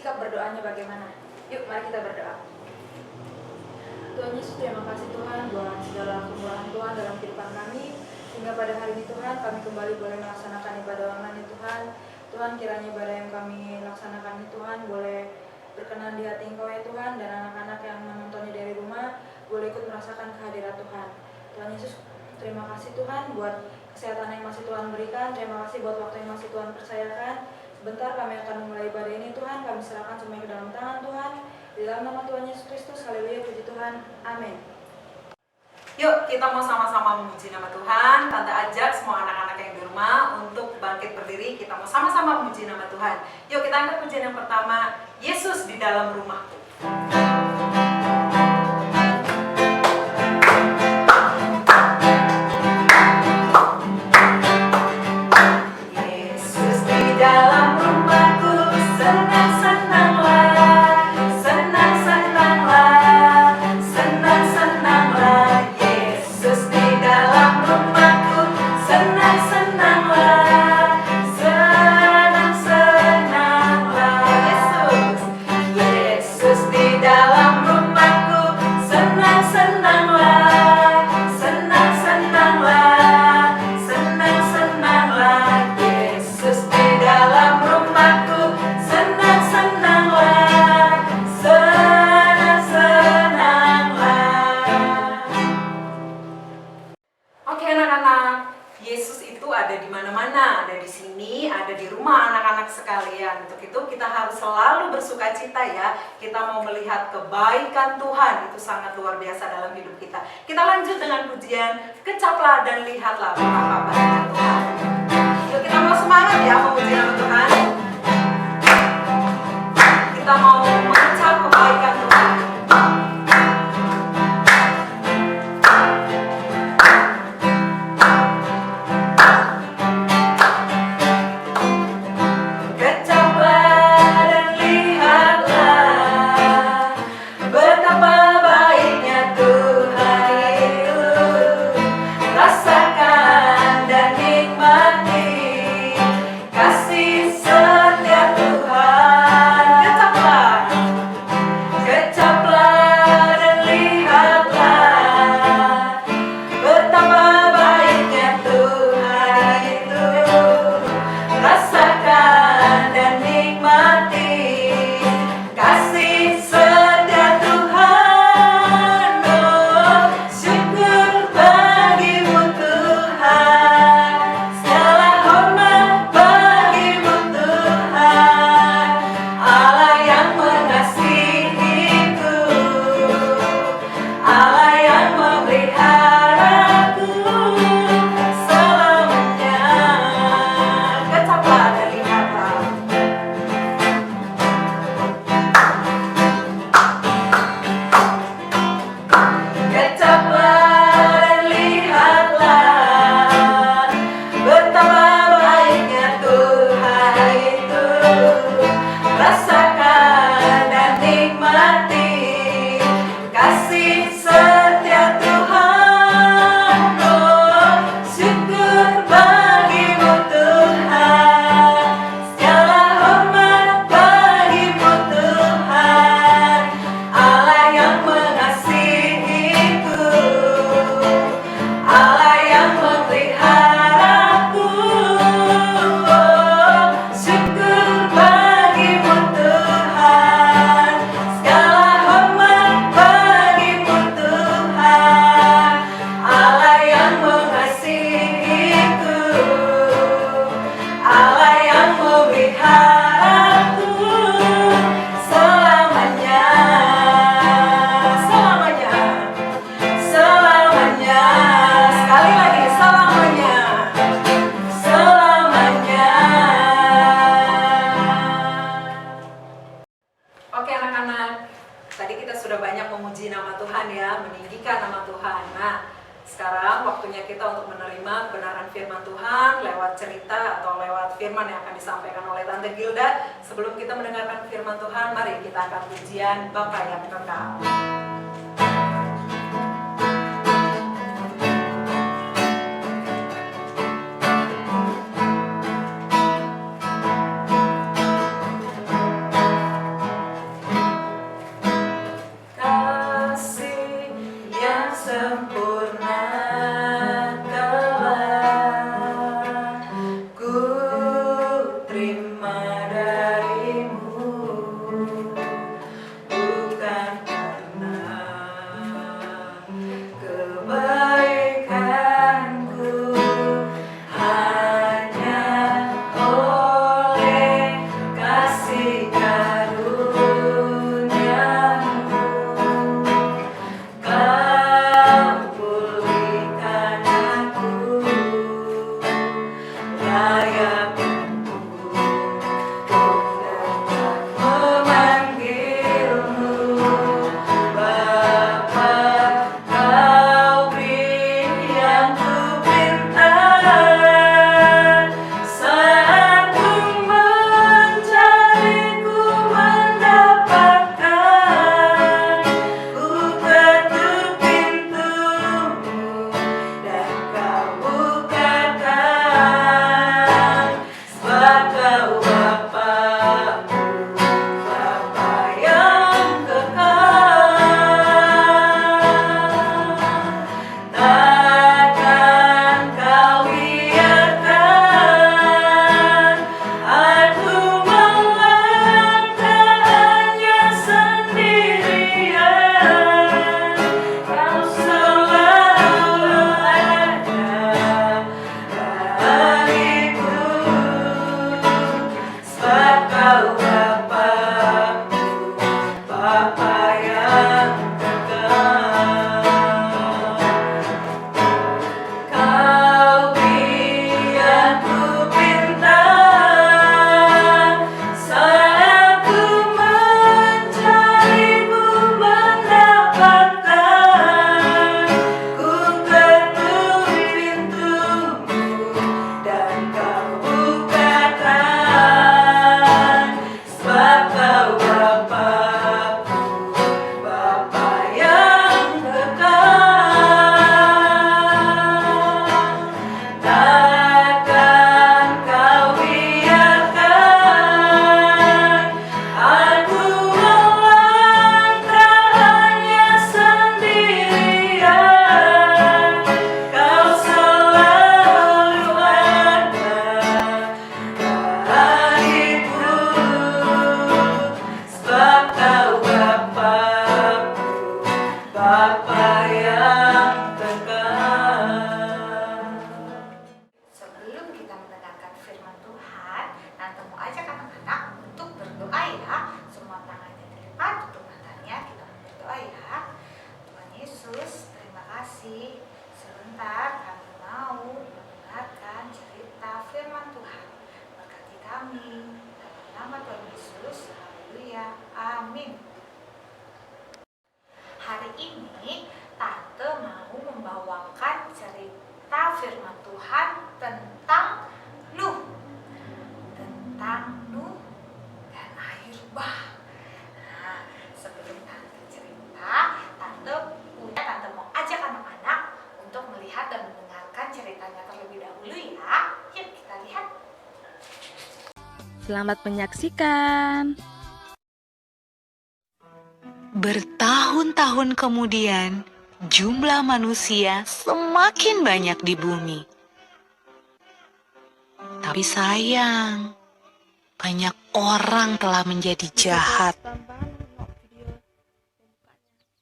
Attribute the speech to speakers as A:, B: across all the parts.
A: sikap berdoanya bagaimana. Yuk mari kita berdoa. Tuhan Yesus, terima kasih Tuhan buat segala kemurahan Tuhan dalam kehidupan kami, sehingga pada hari ini Tuhan kami kembali boleh melaksanakan ibadah online Tuhan. Tuhan, kiranya ibadah yang kami laksanakan ini Tuhan boleh berkenan di hati Engkau ya Tuhan, dan anak-anak yang menontonnya dari rumah boleh ikut merasakan kehadiran Tuhan. Tuhan Yesus, terima kasih Tuhan buat kesehatan yang masih Tuhan berikan. Terima kasih buat waktu yang masih Tuhan percayakan. Sebentar kami akan memulai ibadah ini Tuhan, kami serahkan semuanya ke dalam tangan Tuhan. Di dalam nama Tuhan Yesus Kristus, haleluya, puji Tuhan, amin.
B: Yuk kita mau sama-sama memuji nama Tuhan. Tante ajak semua anak-anak yang di rumah untuk bangkit berdiri. Kita mau sama-sama memuji nama Tuhan. Yuk kita angkat pujian yang pertama, Yesus di dalam rumahku. Kita mau melihat kebaikan Tuhan, itu sangat luar biasa dalam hidup kita. Kita lanjut dengan pujian, kecaplah dan lihatlah betapa baiknya Tuhan. Yuk kita mau semangat ya memuji nama Tuhan. Kita mau mengecap kebaikan Tuhan. Sebelum kita mendengarkan firman Tuhan, mari kita akan pujian Bapa yang kekal.
C: Amin. Hari ini Tante mau membawakan cerita firman Tuhan tentang Nuh. Tentang Nuh dan air bah. Nah, sebelum Tante cerita, Tante mau ajak anak-anak untuk melihat dan mendengarkan ceritanya terlebih dahulu ya. Yuk kita lihat.
D: Selamat menyaksikan.
E: Bertahun-tahun kemudian, jumlah manusia semakin banyak di bumi. Tapi sayang, banyak orang telah menjadi jahat.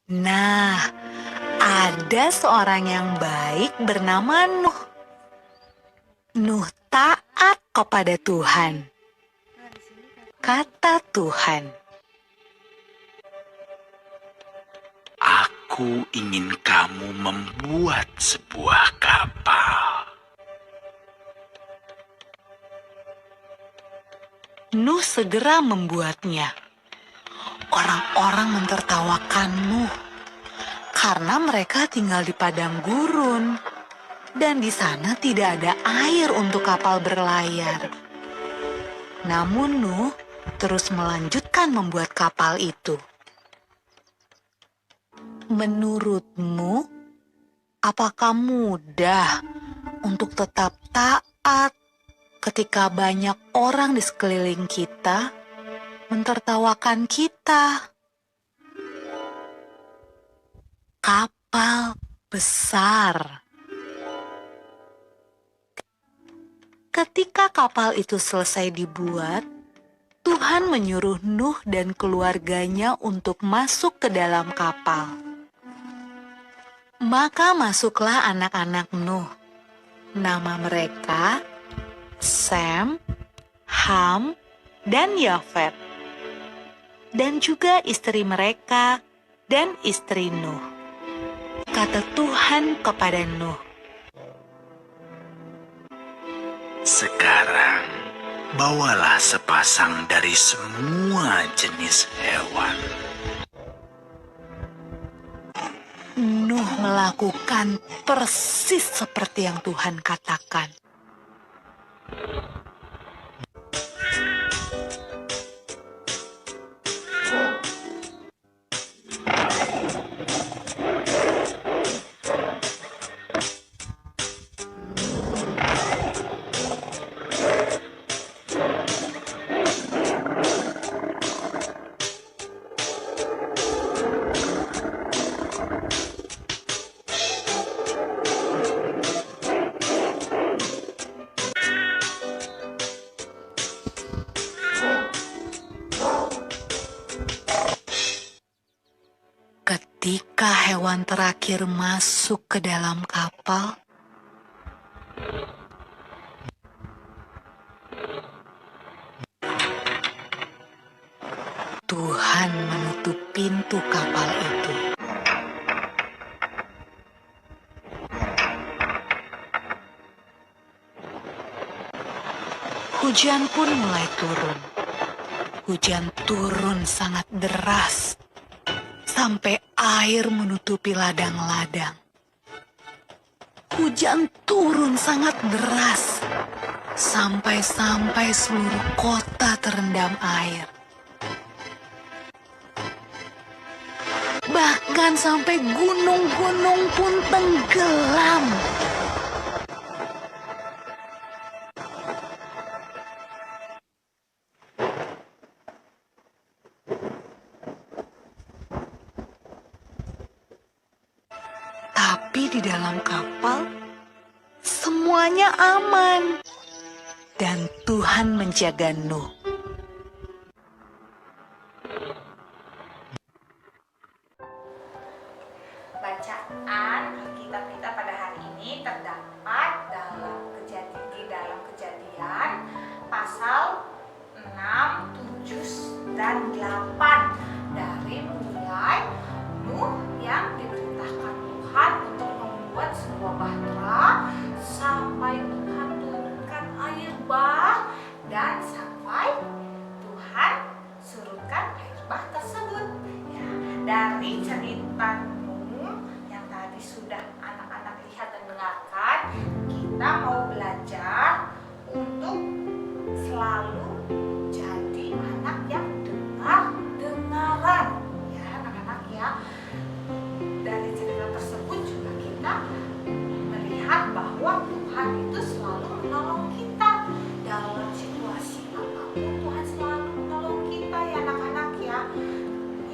E: Nah, ada seorang yang baik bernama Nuh. Nuh taat kepada Tuhan. Kata Tuhan,
F: "Aku ingin kamu membuat sebuah kapal."
E: Nuh segera membuatnya. Orang-orang mentertawakan Nuh karena mereka tinggal di padang gurun dan di sana tidak ada air untuk kapal berlayar. Namun Nuh terus melanjutkan membuat kapal itu. Menurutmu, apakah mudah untuk tetap taat ketika banyak orang di sekeliling kita mentertawakan kita? Kapal besar. Ketika kapal itu selesai dibuat, Tuhan menyuruh Nuh dan keluarganya untuk masuk ke dalam kapal. Maka masuklah anak-anak Nuh. Nama mereka Sem, Ham, dan Yafet. Dan juga istri mereka dan istri Nuh. Kata Tuhan kepada Nuh,
F: "Sekarang, bawalah sepasang dari semua jenis hewan."
E: Nuh melakukan persis seperti yang Tuhan katakan. Ketika hewan terakhir masuk ke dalam kapal, Tuhan menutup pintu kapal itu. Hujan pun mulai turun. Hujan turun sangat deras, sampai air menutupi ladang-ladang. Hujan turun sangat deras, sampai seluruh kota terendam air. Bahkan sampai gunung-gunung pun tenggelam. Tapi di dalam kapal, semuanya aman. Dan Tuhan menjaga Nuh.
C: Bacaan Alkitab kita pada hari ini terdapat di dalam Kejadian pasal 6, 7, dan 8. Dari mulai Nuh yang diperintahkan Tuhan untuk membuat sebuah bahtera, sampai Tuhan turunkan air bah, dan sampai Tuhan surutkan air bah tersebut. dari cerita Nuh yang tadi sudah anak-anak lihat dan dengarkan, kita mau belajar untuk selalu jadi anak yang dengar-dengaran, ya anak-anak ya. Dari cerita tersebut juga kita melihat bahwa Tuhan itu selalu menolong kita dalam situasi apapun. Tuhan selalu menolong kita ya anak-anak ya.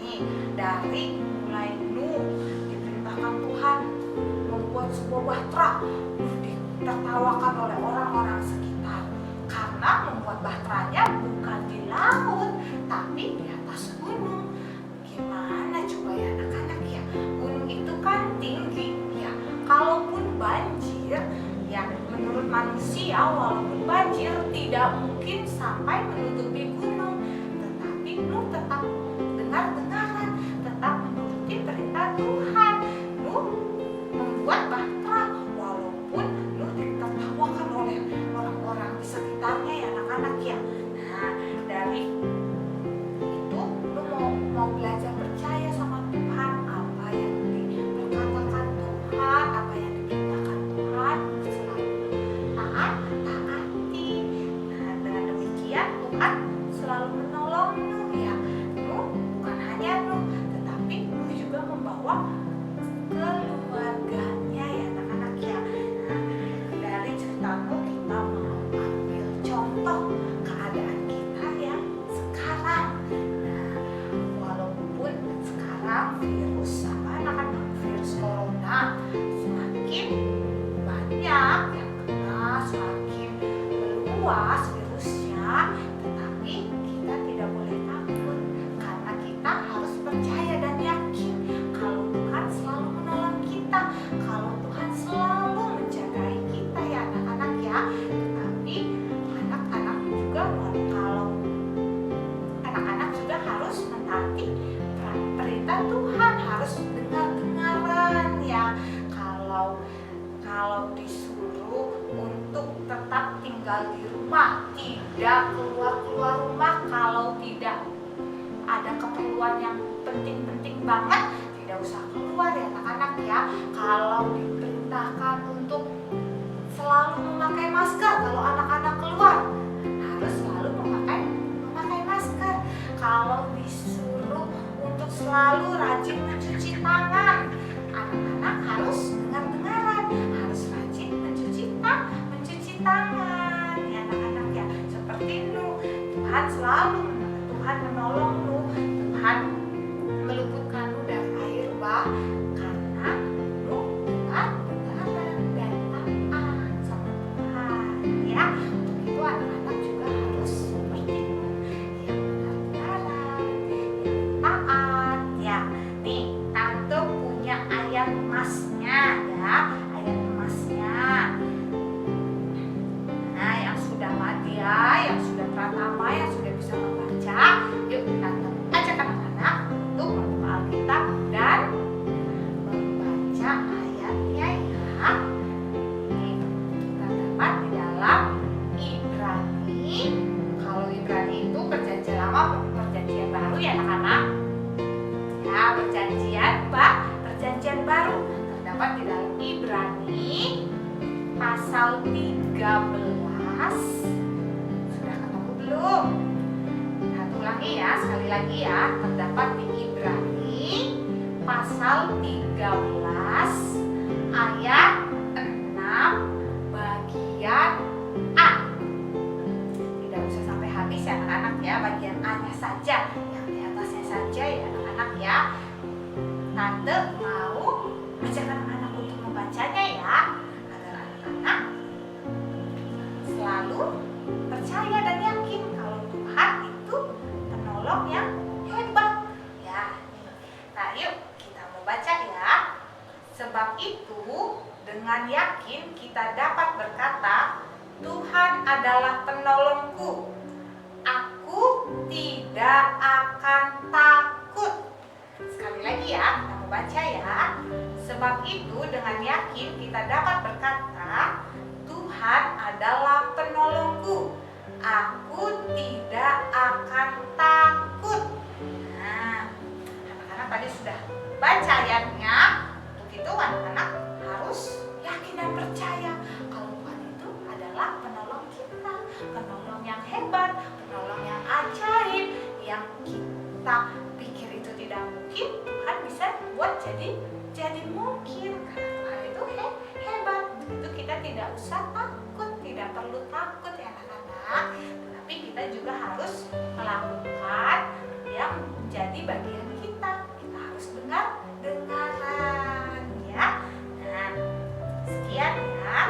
C: Nih, dari mulai Nuh diperintahkan Tuhan membuat sebuah bahtera, ditertawakan oleh orang-orang sekitar karena membuat bahteranya bukan di laut tapi di atas gunung. Gimana coba ya anak-anak ya, gunung itu kan tinggi ya, kalaupun banjir ya, menurut manusia walaupun banjir tidak mungkin sampai menutupi gunung, tetapi Nuh tetap dengar-dengaran, tetap menuruti perintah Tuhan. Nuh membuat bahtera walaupun Nuh ditertawakan oleh orang-orang di sekitarnya ya anak-anak ya. Nah, dari itu Nuh mau belajar percaya sama Tuhan, apa yang diperkatakan Tuhan, apa yang diperintahkan Tuhan, selalu taati. Nah, dengan demikian Tuhan selalu menolong Nuh ya. Nuh bukan hanya Nuh, tetapi Nuh juga membawa keluarganya ya anak-anak ya. Nah, dari cerita Nuh kita mau ambil contoh keadaan kita yang sekarang. Nah, walaupun sekarang virus virus corona semakin banyak yang kena, semakin meluas virusnya, tetapi kita tidak boleh takut karena kita harus percaya dan yakin kalau Tuhan selalu menolong kita, kalau Tuhan selalu menjagai kita ya anak-anak ya. Tetapi anak-anak juga kalau anak-anak juga harus mentaati perintah Tuhan, harus dengar-dengaran ya. Kalau disuruh untuk tetap tinggal di rumah, tidak keluar rumah, kalau tidak ada keperluan yang penting-penting banget, tidak usah keluar ya anak-anak ya. Kalau diperintahkan untuk selalu memakai masker, kalau anak-anak keluar harus selalu memakai masker. Kalau disuruh untuk selalu rajin mencuci tangan, anak-anak harus dengar-dengaran, harus rajin mencuci tangan ya anak-anak ya. Seperti Nuh, Tuhan menolong Nuh, Tuhan meluputkan Nuh dari air bah karena Nuh dengar-dengaran dan taat sama Tuhan ya. Untuk itu anak-anak juga harus seperti Nuh, yang dengar-dengaran, yang taat ya. Nih, Tante punya ayat emasnya ya, ayat emasnya. Nah, yang sudah madya, yang sudah pratama, yang sudah bisa membaca, yuk Tante ajak anak-anak untuk membuka Alkitab dan membaca ayatnya ya. Ini kita dapat di dalam Ibrani. Kalau Ibrani itu perjanjian lama, perjanjian baru ya anak-anak. Ya, perjanjian baru terdapat di dalam Ibrani pasal 13. Sudah ketemu belum? Nah, ulangi ya, sekali lagi ya, terdapat di Ibrani pasal 13 ayat 6 bagian A. Tidak usah sampai habis ya anak-anak ya, bagian A-nya saja, yang di atasnya saja ya anak-anak ya. Tante mau ajak anak-anak untuk membacanya ya, agar anak-anak selalu percaya dan yakin kalau Tuhan itu penolong yang hebat ya. Nah, yuk kita mau baca ya. Sebab itu dengan yakin kita dapat berkata, Tuhan adalah penolongku, aku tidak akan takut. Sekali lagi ya, kita mau baca ya. Sebab itu dengan yakin kita dapat berkata, Tuhan adalah penolongku, aku tidak akan takut. Nah, anak-anak tadi sudah bacanya, begitu anak-anak harus yakin dan percaya kalau Tuhan itu adalah penolong kita, penolong yang hebat, penolong yang ajaib, yang kita pikir itu tidak mungkin, Tuhan bisa buat jadi mungkin. Karena Tuhan itu hebat, begitu kita tidak usah takut, tidak perlu takut ya anak-anak. Tetapi kita juga harus melakukan yang menjadi bagian kita. Kita harus dengaran ya. Nah, sekian ya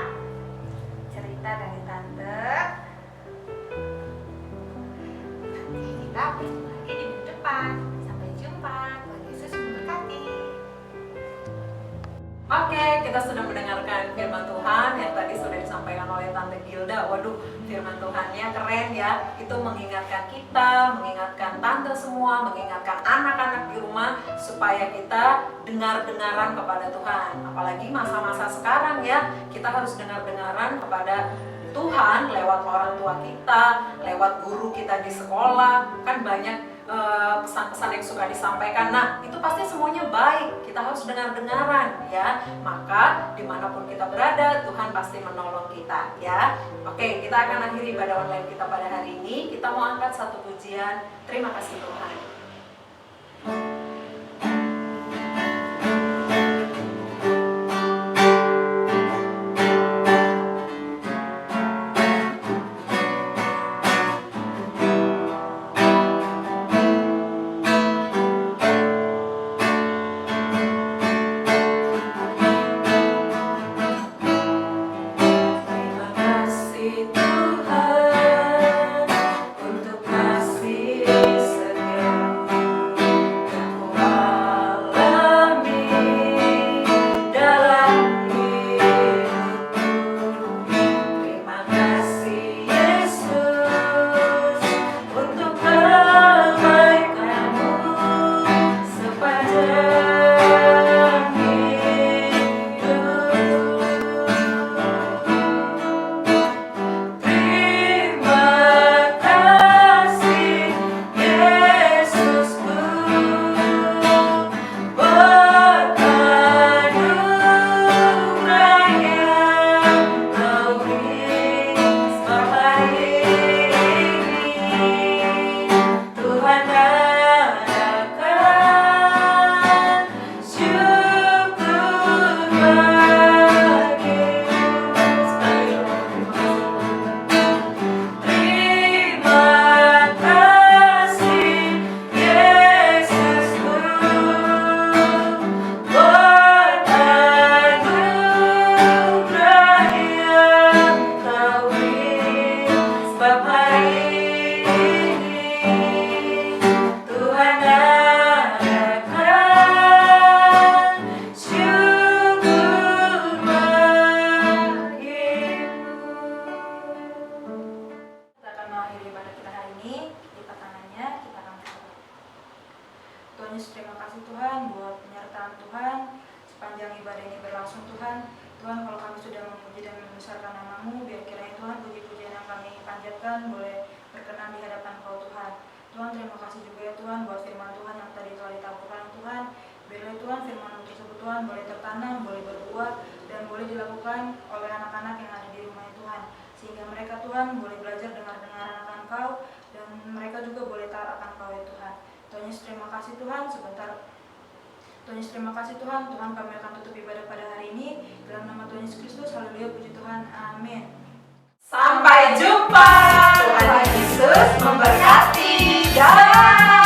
C: cerita dari Tante. Nanti kita bertemu lagi di minggu depan. Sampai jumpa. Tuhan Yesus memberkati.
B: Oke, kita sudah mendengarkan firman Tuhan yang tadi sudah disampaikan oleh Tante Gilda. Waduh, firman Tuhannya keren ya. Itu mengingatkan kita, mengingatkan Tante semua, mengingatkan anak-anak di rumah supaya kita dengar-dengaran kepada Tuhan. Apalagi masa-masa sekarang ya, kita harus dengar-dengaran kepada Tuhan lewat orang tua kita, lewat guru kita di sekolah. Kan banyak pesan-pesan yang suka disampaikan. Nah, itu pasti semuanya baik. Kita harus dengar-dengaran ya. Maka dimanapun kita berada, Tuhan pasti menolong kita ya. Oke, kita akan akhiri ibadah online kita pada hari ini. Kita mau angkat satu pujian. Terima kasih Tuhan.
A: Yesus, terima kasih Tuhan buat penyertaan Tuhan sepanjang ibadah ini berlangsung Tuhan. Tuhan, kalau kami sudah memuji dan membesarkan nama-Mu, biar kiranya Tuhan puji-pujian yang kami panjatkan boleh berkenan di hadapan Kau Tuhan. Tuhan, terima kasih juga ya Tuhan buat firman Tuhan yang tadi telah ditaburkan Tuhan. Biarlah Tuhan firman tersebut Tuhan boleh tertanam, boleh berbuah, dan boleh dilakukan oleh anak-anak yang ada di rumah Tuhan. Sehingga mereka Tuhan boleh belajar dengar-dengaran akan Kau, dan mereka juga boleh taat akan Kau ya Tuhan. Tuhan Yesus, terima kasih Tuhan. Sebentar, Tuhan Yesus, terima kasih Tuhan. Tuhan, kami akan tutup ibadah pada hari ini dalam nama Tuhan Yesus Kristus. Haleluya, puji Tuhan, amin.
B: Sampai jumpa. Tuhan Yesus memberkati. Dadah.